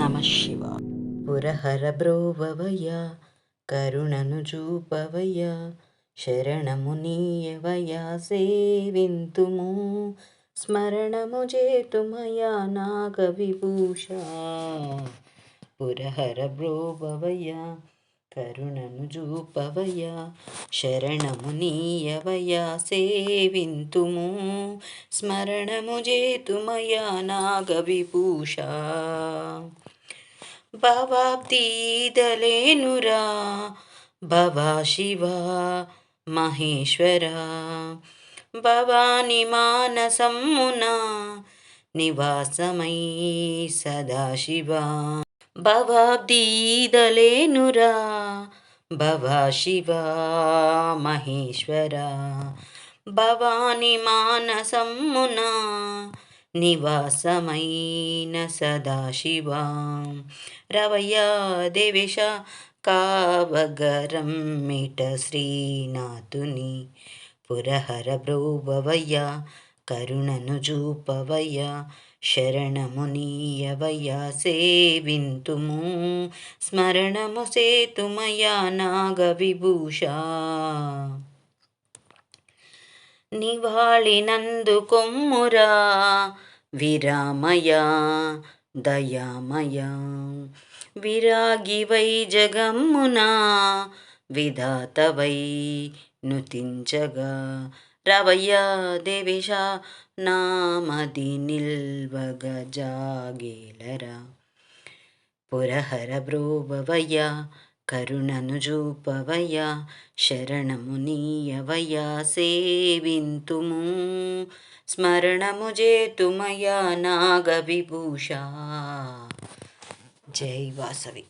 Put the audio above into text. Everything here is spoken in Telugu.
నమ శివ. పురహర బ్రోవవయ కరుణను చూపవయ శరణము నీయవయ సేవింతుము స్మరణము చేతుమయా నాగ విభూష. పురహర బ్రోవవయ కరుణను చూపవయ శరణము నీయవయ సేవింతుము స్మరణము చేతుమయా నాగ విభూష. భవాబ్దీదలేనురా భవా శివ మహేశ్వర భవాని మానసమ్మున నివాసమై సదాశివ. భవాబ్దీదలేనురా భవా శివ మహేశ్వర భవాని మానసమ్మున నివాసమైన సదాశివ. రవయ దేవేశ కావగరమ్మిట శ్రీనాథుని పురహర బ్రోవవయ కరుణను చూపవయ శరణము నీయవయ సేవింతుము స్మరణము సేతుమయా నాగ విభూష. నివాళినందుకొమ్మురా విరామయ దయామయ విరాగివై జగమ్మున విధాతవై నుతించగా రవయ్య దేవేశ నామది నిల్వగ జాగేలరా. పురహర బ్రోవవయ కరుణను చూపవయ శరణము నీయవయ సేవింతుము స్మరణము చేతుమయా నాగ విభూష. జై వాసవి.